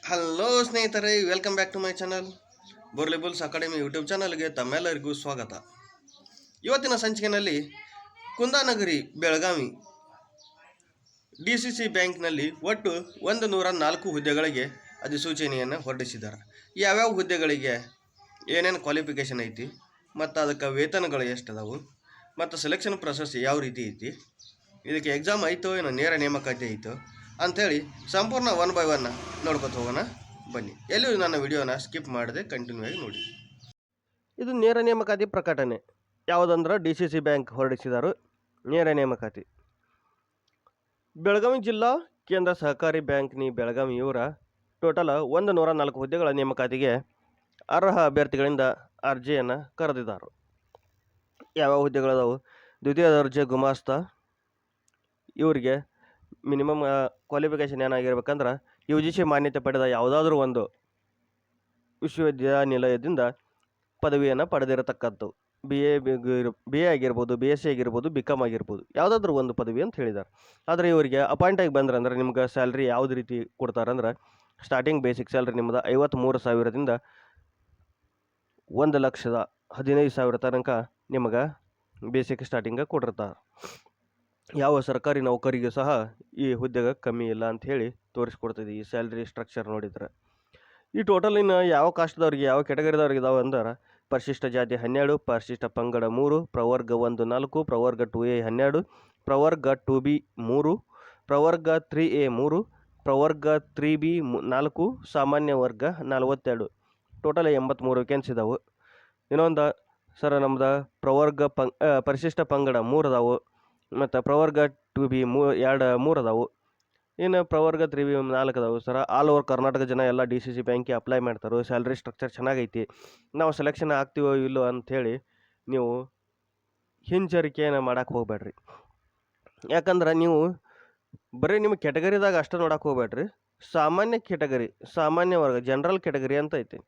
Hello ಸ್ನೇಹಿತರೆ, welcome back to my channel ಬೋರ್ಲೆಬಲ್ಸ್ academy YouTube ಚಾನಲ್ಗೆ ತಮ್ಮೆಲ್ಲರಿಗೂ ಸ್ವಾಗತ. ಇವತ್ತಿನ ಸಂಚಿಕೆಯಲ್ಲಿ ಕುಂದಾನಗರಿ ಬೆಳಗಾವಿ DCC ಬ್ಯಾಂಕ್ನಲ್ಲಿ ಒಟ್ಟು 104 ಹುದ್ದೆಗಳಿಗೆ ಅಧಿಸೂಚನೆಯನ್ನು ಹೊರಡಿಸಿದ್ದಾರೆ. ಯಾವ್ಯಾವ ಹುದ್ದೆಗಳಿಗೆ ಏನೇನು ಕ್ವಾಲಿಫಿಕೇಷನ್ ಐತಿ ಮತ್ತು ಅದಕ್ಕೆ ವೇತನಗಳು ಎಷ್ಟು ಅದಾವು ಮತ್ತು ಸೆಲೆಕ್ಷನ್ ಪ್ರೊಸೆಸ್ ಯಾವ ರೀತಿ ಐತಿ, ಇದಕ್ಕೆ ಎಕ್ಸಾಮ್ ಆಯಿತು ಏನೋ ನೇರ ನೇಮಕಾತಿ ಆಯಿತು ಅಂಥೇಳಿ ಸಂಪೂರ್ಣ ಒನ್ ಬೈ ಒನ್ ನೋಡ್ಕೊತ ಹೋಗೋಣ ಬನ್ನಿ. ಎಲ್ಲೂ ನನ್ನ ವಿಡಿಯೋನ ಸ್ಕಿಪ್ ಮಾಡದೆ ಕಂಟಿನ್ಯೂ ಆಗಿ ನೋಡಿ. ಇದು ನೇರ ನೇಮಕಾತಿ ಪ್ರಕಟಣೆ. ಯಾವುದಂದ್ರೆ DCC ಬ್ಯಾಂಕ್ ಹೊರಡಿಸಿದರು ನೇರ ನೇಮಕಾತಿ. ಬೆಳಗಾವಿ ಜಿಲ್ಲಾ ಕೇಂದ್ರ ಸಹಕಾರಿ ಬ್ಯಾಂಕ್ ಬೆಳಗಾವಿ ಇವರ ಟೋಟಲ್ 104 ಹುದ್ದೆಗಳ ನೇಮಕಾತಿಗೆ ಅರ್ಹ ಅಭ್ಯರ್ಥಿಗಳಿಂದ ಅರ್ಜಿಯನ್ನು ಕರೆದಿದ್ದಾರೆ. ಯಾವ್ಯಾವ ಹುದ್ದೆಗಳದಾವು? ದ್ವಿತೀಯ ದರ್ಜೆ ಗುಮಾಸ್ತ, ಇವರಿಗೆ ಮಿನಿಮಮ್ ಕ್ವಾಲಿಫಿಕೇಷನ್ ಏನಾಗಿರ್ಬೇಕಂದ್ರೆ UGC ಮಾನ್ಯತೆ ಪಡೆದ ಯಾವುದಾದ್ರೂ ಒಂದು ವಿಶ್ವವಿದ್ಯಾನಿಲಯದಿಂದ ಪದವಿಯನ್ನು ಪಡೆದಿರತಕ್ಕದ್ದು. BA ಆಗಿರ್ಬೋದು, BSc ಆಗಿರ್ಬೋದು, BCom ಆಗಿರ್ಬೋದು, ಯಾವುದಾದ್ರೂ ಒಂದು ಪದವಿ ಅಂತ ಹೇಳಿದ್ದಾರೆ. ಆದರೆ ಇವರಿಗೆ ಅಪಾಯಿಂಟ್ ಆಗಿ ಬಂದ್ರೆ ನಿಮ್ಗೆ ಸ್ಯಾಲ್ರಿ ಯಾವ್ದು ರೀತಿ ಕೊಡ್ತಾರಂದ್ರೆ ಸ್ಟಾರ್ಟಿಂಗ್ ಬೇಸಿಕ್ ಸ್ಯಾಲ್ರಿ ನಿಮ್ಮದು 53,000ದಿಂದ 1,15,000 ತನಕ ನಿಮಗೆ ಬೇಸಿಕ್ ಸ್ಟಾರ್ಟಿಂಗ್ ಕೊಟ್ಟಿರ್ತಾರೆ. ಯಾವ ಸರ್ಕಾರಿ ನೌಕರಿಗೂ ಸಹ ಈ ಹುದ್ದೆಗೆ ಕಮ್ಮಿ ಇಲ್ಲ ಅಂತ ಹೇಳಿ ತೋರಿಸ್ಕೊಡ್ತಿದೆ ಈ ಸ್ಯಾಲ್ರಿ ಸ್ಟ್ರಕ್ಚರ್ ನೋಡಿದ್ರೆ. ಈ ಟೋಟಲಿನ ಯಾವ ಕಾಸ್ಟ್ದವ್ರಿಗೆ ಯಾವ ಕೆಟಗರಿದವ್ರಿಗೆ ಇದಾವೆ ಅಂದ್ರೆ ಪರಿಶಿಷ್ಟ ಜಾತಿ 12, ಪರಿಶಿಷ್ಟ ಪಂಗಡ 3, ಪ್ರವರ್ಗ 1 4, ಪ್ರವರ್ಗ 2A 12, ಪ್ರವರ್ಗ 2B 3, ಪ್ರವರ್ಗ 3A 3, ಪ್ರವರ್ಗ 3B 4, ಸಾಮಾನ್ಯ ವರ್ಗ 42. ಟೋಟಲ್ 83 ವೇಕೆನ್ಸಿ ಇದಾವೆ. ಇನ್ನೊಂದು ಸರ್ ನಮ್ದು ಪರಿಶಿಷ್ಟ ಪಂಗಡ 3 ಅದಾವು ಮತ್ತು ಪ್ರವರ್ಗ 2B 3 ಅದಾವು. ಇನ್ನು ಪ್ರವರ್ಗ 3B 4 ಅದಾವು. ಸರ್ ಆಲ್ ಓವರ್ ಕರ್ನಾಟಕ ಜನ ಎಲ್ಲ DCC ಬ್ಯಾಂಕಿಗೆ ಅಪ್ಲೈ ಮಾಡ್ತಾರೆ. ಸ್ಯಾಲ್ರಿ ಸ್ಟ್ರಕ್ಚರ್ ಚೆನ್ನಾಗೈತಿ, ನಾವು ಸೆಲೆಕ್ಷನ್ ಆಗ್ತೀವೋ ಇಲ್ಲೋ ಅಂಥೇಳಿ ನೀವು ಹಿಂಜರಿಕೆಯನ್ನು ಮಾಡೋಕ್ಕೆ ಹೋಗ್ಬೇಡ್ರಿ. ಯಾಕಂದ್ರೆ ನೀವು ಬರೀ ನಿಮ್ಮ ಕೆಟಗರಿದಾಗ ಅಷ್ಟು ನೋಡೋಕೆ ಹೋಗ್ಬೇಡ್ರಿ. ಸಾಮಾನ್ಯ ಕೆಟಗರಿ, ಸಾಮಾನ್ಯ ವರ್ಗ, ಜನರಲ್ ಕೆಟಗರಿ ಅಂತ ಐತಿ.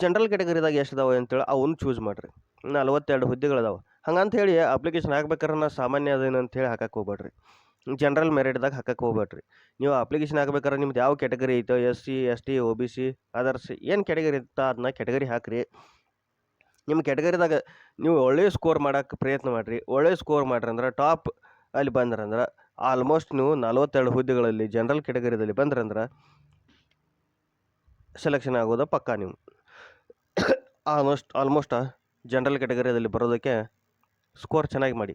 ಜನರಲ್ ಕೆಟಗರಿದಾಗ ಎಷ್ಟು ಅದಾವೆ ಅಂತೇಳಿ ಅವನ್ನ ಚೂಸ್ ಮಾಡಿರಿ. 42 ಹುದ್ದೆಗಳದಾವೆ. ಹಂಗಂತ ಹೇಳಿ ಅಪ್ಲಿಕೇಶನ್ ಹಾಕ್ಬೇಕಾರೆ ನಾ ಸಾಮಾನ್ಯ ಅದೇನು ಅಂತೇಳಿ ಹಾಕಕ್ಕೆ ಹೋಗ್ಬೇಡ್ರಿ. ಜನರಲ್ ಮೆರಿಟ್ದಾಗ ಹಾಕಕ್ಕೆ ಹೋಗ್ಬೇಡ್ರಿ. ನೀವು ಅಪ್ಲಿಕೇಶನ್ ಹಾಕ್ಬೇಕಾದ್ರೆ ನಿಮ್ದು ಯಾವ ಕೆಟಗರಿ ಐತೋ SC ST OBC ಅದರ್ಸ್ ಏನು ಕೆಟಗರಿ ಇರ್ತಾ ಅದನ್ನ ಕೆಟಗರಿ ಹಾಕಿರಿ. ನಿಮ್ಮ ಕೆಟಗರಿದಾಗ ನೀವು ಒಳ್ಳೆಯ ಸ್ಕೋರ್ ಮಾಡೋಕ್ಕೆ ಪ್ರಯತ್ನ ಮಾಡಿರಿ. ಒಳ್ಳೆಯ ಸ್ಕೋರ್ ಮಾಡ್ರಿ ಅಂದ್ರೆ ಟಾಪ್ ಅಲ್ಲಿ ಬಂದ್ರಂದ್ರೆ ಆಲ್ಮೋಸ್ಟ್ ನೀವು 42 ಹುದ್ದೆಗಳಲ್ಲಿ ಜನರಲ್ ಕೆಟಗರಿದಲ್ಲಿ ಬಂದ್ರಂದ್ರೆ ಸೆಲೆಕ್ಷನ್ ಆಗೋದು ಪಕ್ಕಾ. ನೀವು ಆಲ್ಮೋಸ್ಟ್ ಜನರಲ್ ಕೆಟಗರಿಯಲ್ಲಿ ಬರೋದಕ್ಕೆ ಸ್ಕೋರ್ ಚೆನ್ನಾಗಿ ಮಾಡಿ.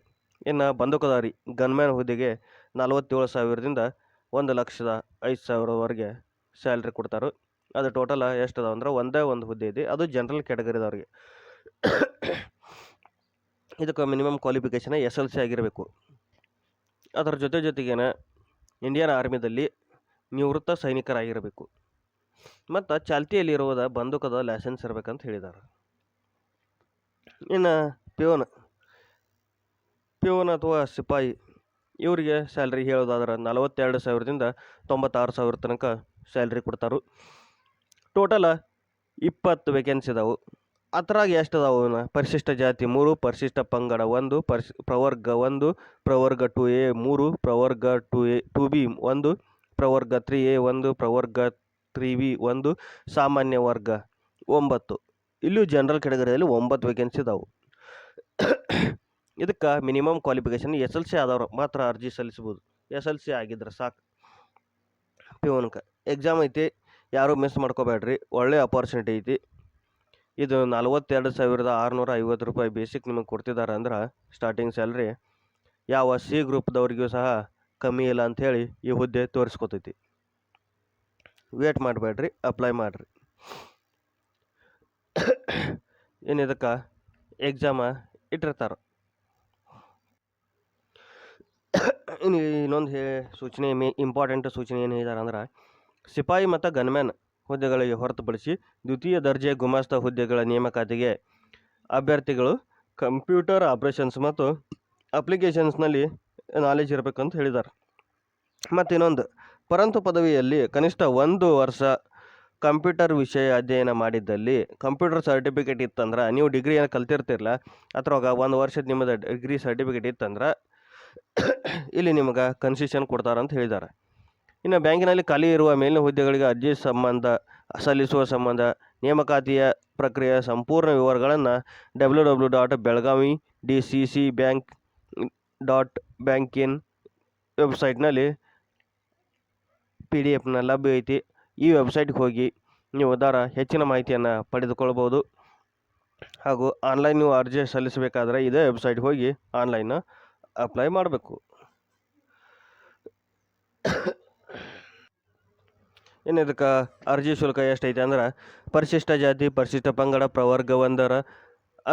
ಇನ್ನು ಬಂದೂಕದಾರಿ ಗನ್ಮ್ಯಾನ್ ಹುದ್ದೆಗೆ 47,000ದಿಂದ 1,05,000ವರೆಗೆ ಸ್ಯಾಲ್ರಿ ಕೊಡ್ತಾರೆ. ಅದು ಟೋಟಲ್ ಎಷ್ಟು ಅದಾವೆ ಅಂದ್ರೆ ಒಂದೇ ಒಂದು ಹುದ್ದೆ ಇದೆ, ಅದು ಜನರಲ್ ಕೆಟಗರಿದವ್ರಿಗೆ. ಇದಕ್ಕೆ ಮಿನಿಮಮ್ ಕ್ವಾಲಿಫಿಕೇಷನ್ SLC ಆಗಿರಬೇಕು. ಅದರ ಜೊತೆಗೇನೆ ಇಂಡಿಯನ್ ಆರ್ಮಿದಲ್ಲಿ ನಿವೃತ್ತ ಸೈನಿಕರಾಗಿರಬೇಕು ಮತ್ತು ಚಾಲ್ತಿಯಲ್ಲಿರುವುದ ಬಂದೂಕದ ಲೈಸೆನ್ಸ್ ಇರಬೇಕಂತ ಹೇಳಿದ್ದಾರೆ. ಇನ್ನು ಪ್ಯೂನ್ ಅಥವಾ ಸಿಪಾಯಿ ಇವರಿಗೆ ಸ್ಯಾಲ್ರಿ ಹೇಳೋದಾದ್ರೆ 42,000ದಿಂದ 96,000 ತನಕ ಸ್ಯಾಲ್ರಿ ಕೊಡ್ತಾರೆ. ಟೋಟಲ್ 20 ವೇಕೆನ್ಸಿ ಇದಾವೆ. ಅದ್ರಾಗ ಎಷ್ಟು ಅದಾವೆ? ಪರಿಶಿಷ್ಟ ಜಾತಿ 3, ಪರಿಶಿಷ್ಟ ಪಂಗಡ 1, ಪ್ರವರ್ಗ 1, ಪ್ರವರ್ಗ 2A 3, ಪ್ರವರ್ಗ 2B 1, ಪ್ರವರ್ಗ 3A 1, ಪ್ರವರ್ಗ 3B 1, ಸಾಮಾನ್ಯ ವರ್ಗ 9. ಇಲ್ಲೂ ಜನರಲ್ ಕೆಟಗರಿಯಲ್ಲಿ 9 ವೇಕೆನ್ಸಿ ಇದಾವೆ. ಇದಕ್ಕೆ ಮಿನಿಮಮ್ ಕ್ವಾಲಿಫಿಕೇಷನ್ SLC ಆದವ್ರು ಮಾತ್ರ ಅರ್ಜಿ ಸಲ್ಲಿಸ್ಬೋದು. SLC ಆಗಿದ್ರೆ ಸಾಕು. ಪ್ಯೂನ್ಗೆ ಎಕ್ಸಾಮ್ ಐತಿ, ಯಾರೂ ಮಿಸ್ ಮಾಡ್ಕೋಬೇಡ್ರಿ. ಒಳ್ಳೆ ಅಪಾರ್ಚುನಿಟಿ ಐತಿ. ಇದು 42,650 ರೂಪಾಯಿ ಬೇಸಿಕ್ ನಿಮಗೆ ಕೊಡ್ತಿದ್ದಾರೆ ಅಂದ್ರೆ ಸ್ಟಾರ್ಟಿಂಗ್ ಸ್ಯಾಲ್ರಿ ಯಾವ C ಗ್ರೂಪ್ದವ್ರಿಗೂ ಸಹ ಕಮ್ಮಿ ಇಲ್ಲ ಅಂಥೇಳಿ ಈ ಹುದ್ದೆ ತೋರಿಸ್ಕೊತೈತಿ. ವೇಟ್ ಮಾಡಬೇಡ್ರಿ, ಅಪ್ಲೈ ಮಾಡಿರಿ. ಏನು ಇದಕ್ಕೆ ಎಕ್ಸಾಮ ಇಟ್ಟಿರ್ತಾರೆ. ಇನ್ನೊಂದು ಸೂಚನೆ, ಇಂಪಾರ್ಟೆಂಟ್ ಸೂಚನೆ ಏನು ಹೇಳಿದಾರೆ ಅಂದ್ರೆ ಸಿಪಾಯಿ ಮತ್ತು ಗನ್ಮ್ಯಾನ್ ಹುದ್ದೆಗಳಿಗೆ ಹೊರತುಪಡಿಸಿ ದ್ವಿತೀಯ ದರ್ಜೆ ಗುಮಾಸ್ತ ಹುದ್ದೆಗಳ ನೇಮಕಾತಿಗೆ ಅಭ್ಯರ್ಥಿಗಳು ಕಂಪ್ಯೂಟರ್ ಆಪರೇಷನ್ಸ್ ಮತ್ತು ಅಪ್ಲಿಕೇಶನ್ಸ್ನಲ್ಲಿ ನಾಲೆಜ್ ಇರಬೇಕಂತ ಹೇಳಿದ್ದಾರೆ. ಮತ್ತು ಇನ್ನೊಂದು, ಪರಂತು ಪದವಿಯಲ್ಲಿ ಕನಿಷ್ಠ 1 ವರ್ಷ ಕಂಪ್ಯೂಟರ್ ವಿಷಯ ಅಧ್ಯಯನ ಮಾಡಿದ್ದಲ್ಲಿ ಕಂಪ್ಯೂಟರ್ ಸರ್ಟಿಫಿಕೇಟ್ ಇತ್ತಂದ್ರೆ, ನೀವು ಡಿಗ್ರಿಯನ್ನು ಕಲ್ತಿರ್ತಿರಲ್ಲ ಅದ್ರೊಳಗೆ 1 ವರ್ಷದ ನಿಮ್ಮದು ಡಿಗ್ರಿ ಸರ್ಟಿಫಿಕೇಟ್ ಇತ್ತಂದ್ರೆ ಇಲ್ಲಿ ನಿಮಗೆ ಕನ್ಸೆಷನ್ ಕೊಡ್ತಾರಂತ ಹೇಳಿದ್ದಾರೆ. ಇನ್ನು ಬ್ಯಾಂಕಿನಲ್ಲಿ ಖಾಲಿ ಇರುವ ಮೇಲಿನ ಹುದ್ದೆಗಳಿಗೆ ಅರ್ಜಿ ಸಲ್ಲಿಸುವ ಸಂಬಂಧ ನೇಮಕಾತಿಯ ಪ್ರಕ್ರಿಯೆಯ ಸಂಪೂರ್ಣ ವಿವರಗಳನ್ನು www.belgavi.dccbank.bank.in ವೆಬ್ಸೈಟ್ನಲ್ಲಿ PDF ಲಭ್ಯ ಐತಿ. ಈ ವೆಬ್ಸೈಟ್ಗೆ ಹೋಗಿ ನೀವು ಹೆಚ್ಚಿನ ಮಾಹಿತಿಯನ್ನು ಪಡೆದುಕೊಳ್ಬೋದು. ಹಾಗೂ ಆನ್ಲೈನ್ ನೀವು ಅರ್ಜಿ ಸಲ್ಲಿಸಬೇಕಾದ್ರೆ ಇದೇ ವೆಬ್ಸೈಟ್ಗೆ ಹೋಗಿ ಆನ್ಲೈನ್ ಅಪ್ಲೈ ಮಾಡಬೇಕು. ಇನ್ನು ಇದಕ್ಕೆ ಅರ್ಜಿ ಶುಲ್ಕ ಎಷ್ಟೈತೆ ಅಂದ್ರೆ ಪರಿಶಿಷ್ಟ ಜಾತಿ ಪರಿಶಿಷ್ಟ ಪಂಗಡ ಪ್ರವರ್ಗ 1ರ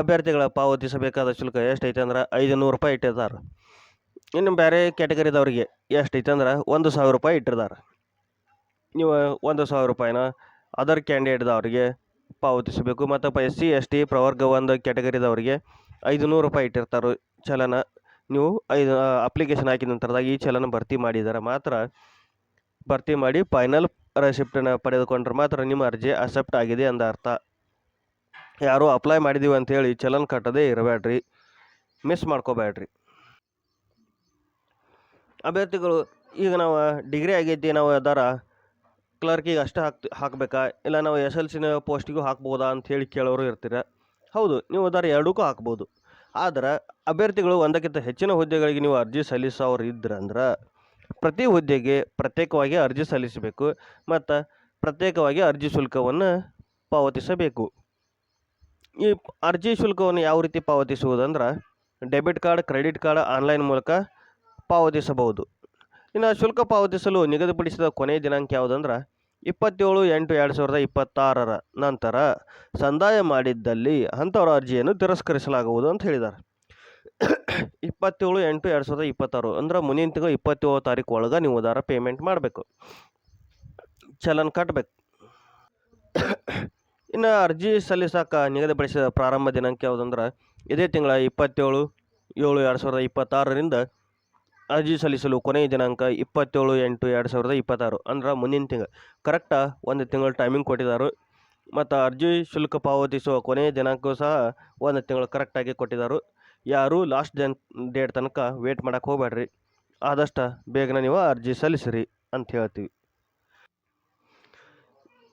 ಅಭ್ಯರ್ಥಿಗಳ ಪಾವತಿಸಬೇಕಾದ ಶುಲ್ಕ ಎಷ್ಟೈತೆ ಅಂದ್ರೆ 500 ರೂಪಾಯಿ ಇಟ್ಟಿರ್ತಾರೆ. ಇನ್ನು ಬೇರೆ ಕ್ಯಾಟಗರಿದವ್ರಿಗೆ ಎಷ್ಟೈತೆ ಅಂದ್ರೆ 1,000 ರೂಪಾಯಿ ಇಟ್ಟಿರ್ತಾರೆ. ನೀವು 1,000 ರೂಪಾಯಿನ ಅದರ್ ಕ್ಯಾಂಡಿಡೇಟ್ದವ್ರಿಗೆ ಪಾವತಿಸಬೇಕು. ಮತ್ತು SC ST ಪ್ರವರ್ಗ 1 ಕ್ಯಾಟಗರಿದವ್ರಿಗೆ 500 ರೂಪಾಯಿ ಇಟ್ಟಿರ್ತಾರೆ ಚಲನ. ನೀವು ಅಪ್ಲಿಕೇಶನ್ ಹಾಕಿದ ನಂತರದಾಗ ಈ ಚಲನ ಭರ್ತಿ ಮಾಡಿ ಫೈನಲ್ ರೆಸಿಪ್ಟನ್ನು ಪಡೆದುಕೊಂಡ್ರೆ ಮಾತ್ರ ನಿಮ್ಮ ಅರ್ಜಿ ಅಕ್ಸೆಪ್ಟ್ ಆಗಿದೆ ಅಂದ ಅರ್ಥ. ಯಾರು ಅಪ್ಲೈ ಮಾಡಿದ್ದೀವಿ ಅಂಥೇಳಿ ಚಲನ್ ಕಟ್ಟದೇ ಇರಬೇಡ್ರಿ, ಮಿಸ್ ಮಾಡ್ಕೋಬೇಡ್ರಿ. ಅಭ್ಯರ್ಥಿಗಳು ಈಗ ನಾವು ಡಿಗ್ರಿ ಆಗೈತಿ, ನಾವು ಕ್ಲರ್ಕಿಗೆ ಅಷ್ಟೇ ಹಾಕಬೇಕಾ, ಇಲ್ಲ ನಾವು SLC ಪೋಸ್ಟಿಗೂ ಹಾಕ್ಬೋದಾ ಅಂಥೇಳಿ ಕೇಳೋರು ಇರ್ತೀರ. ಹೌದು, ನೀವು ಎರಡಕ್ಕೂ ಹಾಕ್ಬೋದು. ಆದರೆ ಅಭ್ಯರ್ಥಿಗಳು ಒಂದಕ್ಕಿಂತ ಹೆಚ್ಚಿನ ಹುದ್ದೆಗಳಿಗೆ ನೀವು ಅರ್ಜಿ ಸಲ್ಲಿಸೋರು ಇದ್ರಂದ್ರೆ ಪ್ರತಿ ಹುದ್ದೆಗೆ ಪ್ರತ್ಯೇಕವಾಗಿ ಅರ್ಜಿ ಸಲ್ಲಿಸಬೇಕು ಮತ್ತು ಪ್ರತ್ಯೇಕವಾಗಿ ಅರ್ಜಿ ಶುಲ್ಕವನ್ನು ಪಾವತಿಸಬೇಕು. ಈ ಅರ್ಜಿ ಶುಲ್ಕವನ್ನು ಯಾವ ರೀತಿ ಪಾವತಿಸುವುದಂದ್ರೆ debit card, credit card, online ಮೂಲಕ ಪಾವತಿಸಬಹುದು. ಇನ್ನು ಶುಲ್ಕ ಪಾವತಿಸಲು ನಿಗದಿಪಡಿಸಿದ ಕೊನೆಯ ದಿನಾಂಕ ಯಾವುದಂದ್ರೆ 27/8/2026 ನಂತರ ಸಂದಾಯ ಮಾಡಿದ್ದಲ್ಲಿ ಅಂಥವರ ಅರ್ಜಿಯನ್ನು ತಿರಸ್ಕರಿಸಲಾಗುವುದು ಅಂತ ಹೇಳಿದ್ದಾರೆ. 27/8/2026 ಅಂದ್ರೆ ಮುಂದಿನ ತಿಂಗಳು 27 ತಾರೀಕು ಒಳಗೆ ನೀವು ಪೇಮೆಂಟ್ ಮಾಡಬೇಕು, ಚಲನ್ ಕಟ್ಟಬೇಕು. ಇನ್ನು ಅರ್ಜಿ ಸಲ್ಲಿಸಕ್ಕೆ ನಿಗದಿಪಡಿಸಿದ ಪ್ರಾರಂಭ ದಿನಾಂಕ ಯಾವುದಂದ್ರೆ ಇದೇ ತಿಂಗಳ 27/7/2026 ಅರ್ಜಿ ಸಲ್ಲಿಸಲು ಕೊನೆಯ ದಿನಾಂಕ 27/8/2026 ಅಂದ್ರೆ ಮುಂದಿನ ತಿಂಗಳು. ಕರೆಕ್ಟಾ ಒಂದು ತಿಂಗಳು ಟೈಮಿಂಗ್ ಕೊಟ್ಟಿದ್ದಾರೆ. ಮತ್ತು ಅರ್ಜಿ ಶುಲ್ಕ ಪಾವತಿಸುವ ಕೊನೆಯ ದಿನಾಂಕವೂ ಸಹ ಒಂದು ತಿಂಗಳು ಕರೆಕ್ಟಾಗಿ ಕೊಟ್ಟಿದ್ದಾರೆ. ಯಾರು ಲಾಸ್ಟ್ ಡೇಟ್ ತನಕ ವೇಟ್ ಮಾಡೋಕ್ಕೆ ಹೋಗಬೇಡ್ರಿ, ಆದಷ್ಟು ಬೇಗನೆ ನೀವು ಅರ್ಜಿ ಸಲ್ಲಿಸಿರಿ ಅಂತ ಹೇಳ್ತೀವಿ.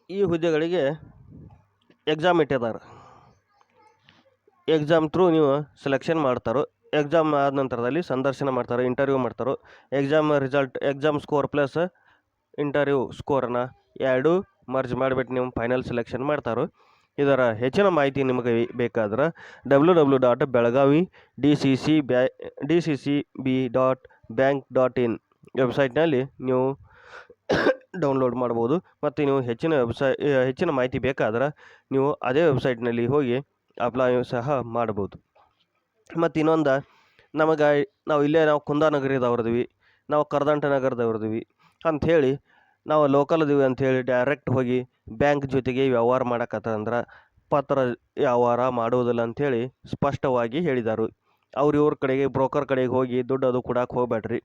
ಈ ಹುದ್ದೆಗಳಿಗೆ ಎಕ್ಸಾಮ್ ಇಟ್ಟಿದ್ದಾರೆ. ಎಕ್ಸಾಮ್ ಥ್ರೂ ನೀವು ಸೆಲೆಕ್ಷನ್ ಮಾಡ್ತಾರೋ. ಎಕ್ಸಾಮ್ ಆದ ನಂತರದಲ್ಲಿ ಸಂದರ್ಶನ ಮಾಡ್ತಾರೆ, ಇಂಟರ್ವ್ಯೂ ಮಾಡ್ತಾರೆ. ಎಕ್ಸಾಮ್ ಸ್ಕೋರ್ ಪ್ಲಸ್ ಇಂಟರ್ವ್ಯೂ ಸ್ಕೋರನ್ನ ಎರಡು ಮರ್ಜ್ ಮಾಡಿಬಿಟ್ಟು ನೀವು ಫೈನಲ್ ಸೆಲೆಕ್ಷನ್ ಮಾಡ್ತಾರೆ. ಇದರ ಹೆಚ್ಚಿನ ಮಾಹಿತಿ ನಿಮಗೆ ಬೇಕಾದ್ರೆ www.belgavi.dccb.bank.in ವೆಬ್ಸೈಟ್ನಲ್ಲಿ ನೀವು ಡೌನ್ಲೋಡ್ ಮಾಡ್ಬೋದು. ಮತ್ತು ನೀವು ಹೆಚ್ಚಿನ ಮಾಹಿತಿ ಬೇಕಾದ್ರೆ ನೀವು ಅದೇ ವೆಬ್ಸೈಟ್ನಲ್ಲಿ ಹೋಗಿ ಅಪ್ಲೈ ಸಹ ಮಾಡ್ಬೋದು. ಮತ್ತು ಇನ್ನೊಂದು, ನಾವು ಕುಂದಾನಗರದವ್ರದ್ವಿ, ನಾವು ಕರದಂಟ ನಗರದವ್ರದ್ವಿ ಅಂಥೇಳಿ ನಾವು ಲೋಕಲ್ದಿವಿ ಅಂಥೇಳಿ ಡೈರೆಕ್ಟ್ ಹೋಗಿ ಬ್ಯಾಂಕ್ ಜೊತೆಗೆ ವ್ಯವಹಾರ ಮಾಡೋಕತ್ತಂದ್ರೆ ಪತ್ರ ವ್ಯವಹಾರ ಮಾಡುವುದಿಲ್ಲ ಅಂಥೇಳಿ ಸ್ಪಷ್ಟವಾಗಿ ಹೇಳಿದರು. ಇವ್ರ ಕಡೆಗೆ ಬ್ರೋಕರ್ ಕಡೆಗೆ ಹೋಗಿ ದುಡ್ಡು ಅದು ಕೊಡಕ್ಕೆ ಹೋಗಬೇಡ್ರಿ,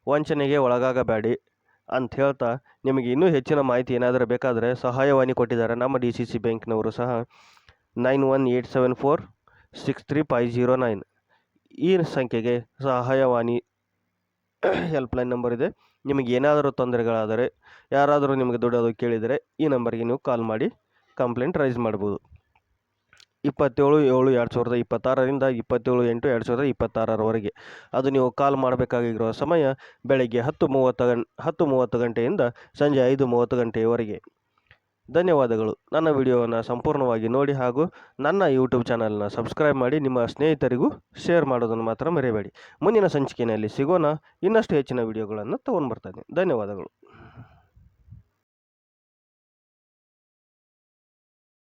ವಂಚನೆಗೆ ಒಳಗಾಗಬೇಡಿ ಅಂತ ಹೇಳ್ತಾ, ನಿಮಗೆ ಇನ್ನೂ ಹೆಚ್ಚಿನ ಮಾಹಿತಿ ಏನಾದರೂ ಬೇಕಾದರೆ ಸಹಾಯವಾಣಿ ಕೊಟ್ಟಿದ್ದಾರೆ ನಮ್ಮ DCC ಬ್ಯಾಂಕ್ನವರು ಸಹ 9187463509 ಈ ಸಂಖ್ಯೆಗೆ ಸಹಾಯವಾಣಿ ಹೆಲ್ಪ್ಲೈನ್ ನಂಬರ್ ಇದೆ. ನಿಮಗೆ ಏನಾದರೂ ತೊಂದರೆಗಳಾದರೆ, ಯಾರಾದರೂ ನಿಮಗೆ ದುಡ್ಡು ಕೇಳಿದರೆ ಈ ನಂಬರ್ಗೆ ನೀವು ಕಾಲ್ ಮಾಡಿ ಕಂಪ್ಲೇಂಟ್ ರೈಸ್ ಮಾಡ್ಬೋದು. 27/7/2026 27/8/2026 ಅದು ನೀವು ಕಾಲ್ ಮಾಡಬೇಕಾಗಿರೋ ಸಮಯ ಬೆಳಗ್ಗೆ 10:30 ಗಂಟೆಯಿಂದ ಸಂಜೆ 5:30 ಗಂಟೆಯವರೆಗೆ. ಧನ್ಯವಾದಗಳು. ನನ್ನ ವಿಡಿಯೋವನ್ನು ಸಂಪೂರ್ಣವಾಗಿ ನೋಡಿ ಹಾಗೂ ನನ್ನ ಯೂಟ್ಯೂಬ್ ಚಾನಲ್ನ ಸಬ್ಸ್ಕ್ರೈಬ್ ಮಾಡಿ ನಿಮ್ಮ ಸ್ನೇಹಿತರಿಗೂ ಶೇರ್ ಮಾಡೋದನ್ನು ಮಾತ್ರ ಮರೆಯಬೇಡಿ. ಮುಂದಿನ ಸಂಚಿಕೆಯಲ್ಲಿ ಸಿಗೋಣ. ಇನ್ನಷ್ಟು ಹೆಚ್ಚಿನ ವಿಡಿಯೋಗಳನ್ನು ತೊಗೊಂಡು ಬರ್ತಾನೆ. ಧನ್ಯವಾದಗಳು.